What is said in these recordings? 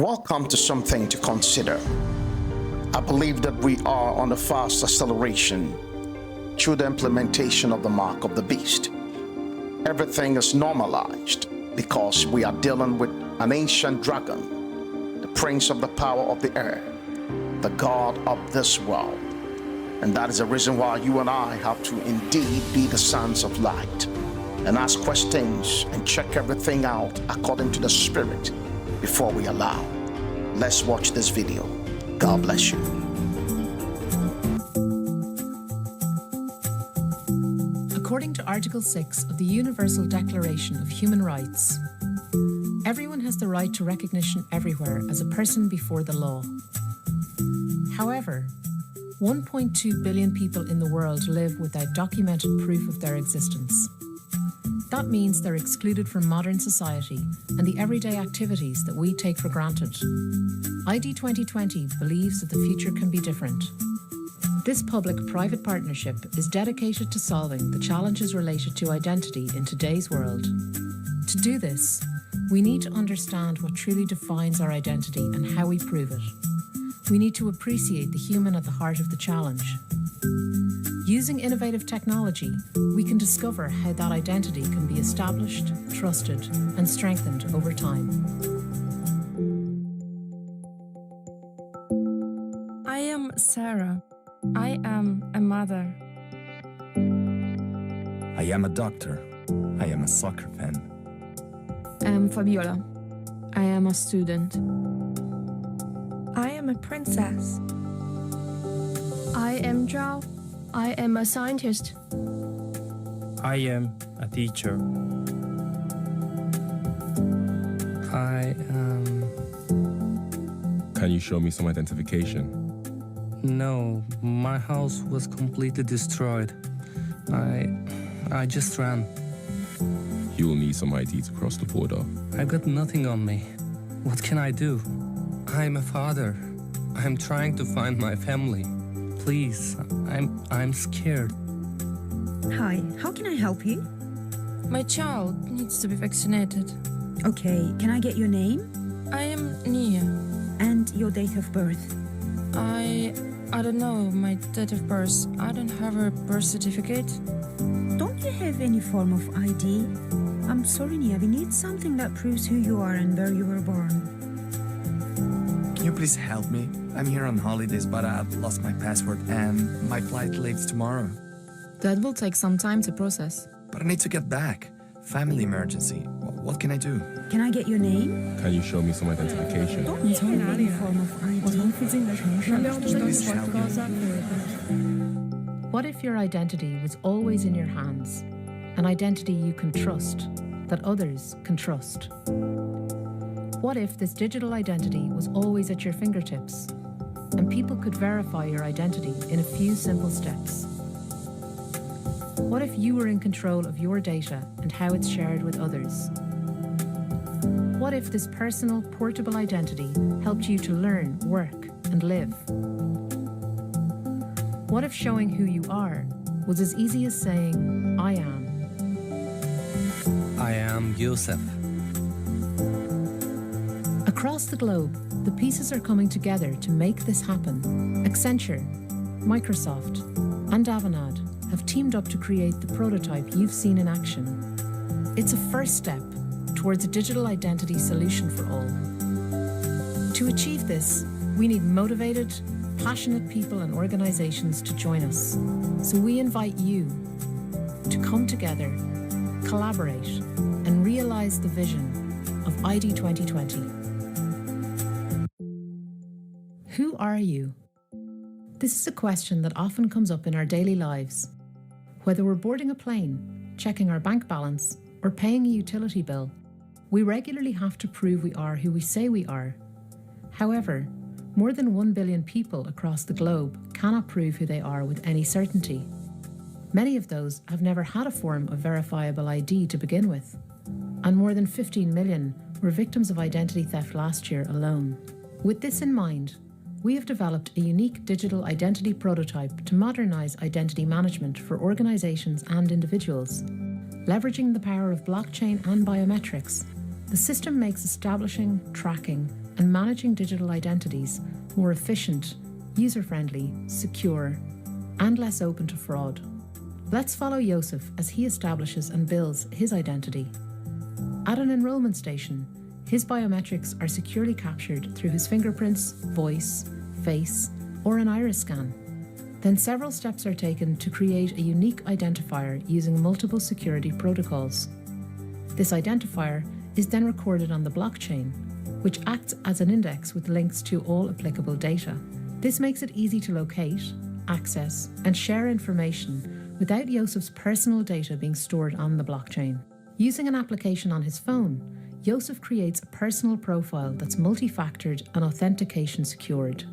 Welcome to Something to Consider. I believe that we are on a fast acceleration through the implementation of the mark of the beast. Everything is normalized because we are dealing with an ancient dragon, the prince of the power of the air, the god of this world. And that is the reason why you and I have to indeed be the sons of light and ask questions and check everything out according to the Spirit before we allow. Let's watch this video. God bless you. According to Article 6 of the Universal Declaration of Human Rights, everyone has the right to recognition everywhere as a person before the law. However, 1.2 billion people in the world live without documented proof of their existence. That means they're excluded from modern society and the everyday activities that we take for granted. ID 2020 believes that the future can be different. This public-private partnership is dedicated to solving the challenges related to identity in today's world. To do this, we need to understand what truly defines our identity and how we prove it. We need to appreciate the human at the heart of the challenge. Using innovative technology, we can discover how that identity can be established, trusted, and strengthened over time. I am Sarah. I am a mother. I am a doctor. I am a soccer fan. I am Fabiola. I am a student. I am a princess. I am Zhao. I am a scientist. I am a teacher. I am... Can you show me some identification? No, my house was completely destroyed. I just ran. You will need some ID to cross the border. I've got nothing on me. What can I do? I'm a father. I'm trying to find my family. Please, I'm scared. Hi, how can I help you? My child needs to be vaccinated. Okay, can I get your name? I am Nia. And your date of birth? I don't know my date of birth. I don't have a birth certificate. Don't you have any form of ID? I'm sorry, Nia, we need something that proves who you are and where you were born. Can you please help me? I'm here on holidays, but I've lost my passport and my flight leaves tomorrow. That will take some time to process. But I need to get back. Family emergency. What can I do? Can I get your name? Can you show me some identification? Don't you have any form of ID? Please help me. What if your identity was always in your hands? An identity you can trust, that others can trust? What if this digital identity was always at your fingertips and people could verify your identity in a few simple steps? What if you were in control of your data and how it's shared with others? What if this personal, portable identity helped you to learn, work, and live? What if showing who you are was as easy as saying, I am? I am Yusuf. Across the globe, the pieces are coming together to make this happen. Accenture, Microsoft, and Avanade have teamed up to create the prototype you've seen in action. It's a first step towards a digital identity solution for all. To achieve this, we need motivated, passionate people and organizations to join us. So we invite you to come together, collaborate, and realize the vision of ID 2020. Who are you? This is a question that often comes up in our daily lives. Whether we're boarding a plane, checking our bank balance, or paying a utility bill, we regularly have to prove we are who we say we are. However, more than 1 billion people across the globe cannot prove who they are with any certainty. Many of those have never had a form of verifiable ID to begin with, and more than 15 million were victims of identity theft last year alone. With this in mind, we have developed a unique digital identity prototype to modernize identity management for organizations and individuals. Leveraging the power of blockchain and biometrics, the system makes establishing, tracking, and managing digital identities more efficient, user-friendly, secure, and less open to fraud. Let's follow Joseph as he establishes and builds his identity. At an enrolment station, his biometrics are securely captured through his fingerprints, voice, face, or an iris scan. Then several steps are taken to create a unique identifier using multiple security protocols. This identifier is then recorded on the blockchain, which acts as an index with links to all applicable data. This makes it easy to locate, access, and share information without Josef's personal data being stored on the blockchain. Using an application on his phone, Josef creates a personal profile that's multi-factored and authentication secured.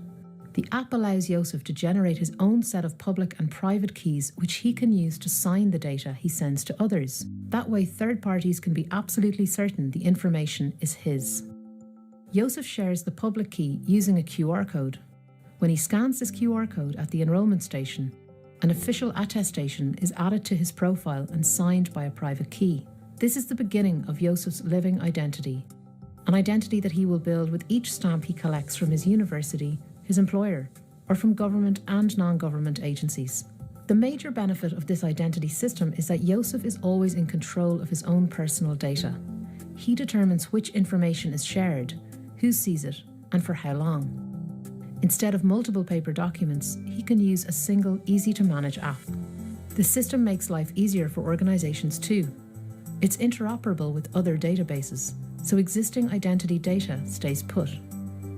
The app allows Josef to generate his own set of public and private keys, which he can use to sign the data he sends to others. That way, third parties can be absolutely certain the information is his. Josef shares the public key using a QR code. When he scans this QR code at the enrolment station, an official attestation is added to his profile and signed by a private key. This is the beginning of Josef's living identity, an identity that he will build with each stamp he collects from his university, his employer, or from government and non-government agencies. The major benefit of this identity system is that Josef is always in control of his own personal data. He determines which information is shared, who sees it, and for how long. Instead of multiple paper documents, he can use a single, easy-to-manage app. The system makes life easier for organizations too. It's interoperable with other databases, so existing identity data stays put.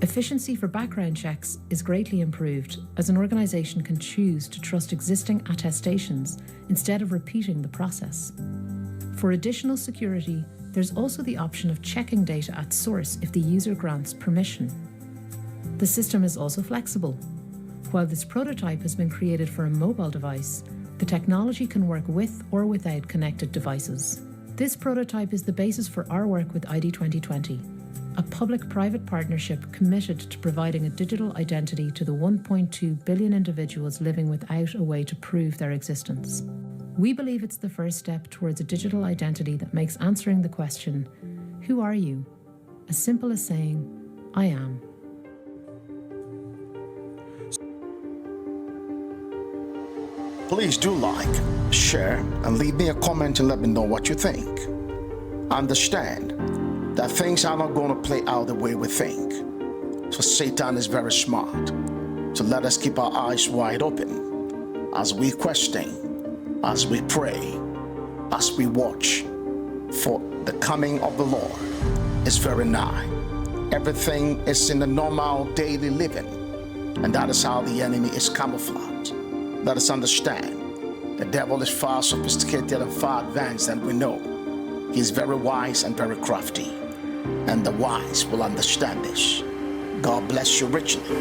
Efficiency for background checks is greatly improved, as an organization can choose to trust existing attestations instead of repeating the process. For additional security, there's also the option of checking data at source if the user grants permission. The system is also flexible. While this prototype has been created for a mobile device, the technology can work with or without connected devices. This prototype is the basis for our work with ID 2020, a public-private partnership committed to providing a digital identity to the 1.2 billion individuals living without a way to prove their existence. We believe it's the first step towards a digital identity that makes answering the question, "Who are you?" as simple as saying, "I am." Please do like, share, and leave me a comment and let me know what you think. Understand that things are not going to play out the way we think. So Satan is very smart. So let us keep our eyes wide open as we question, as we pray, as we watch, for the coming of the Lord is very nigh. Everything is in the normal daily living, and that is how the enemy is camouflaged. Let us understand, the devil is far sophisticated and far advanced than we know. He is very wise and very crafty, and the wise will understand this. God bless you richly.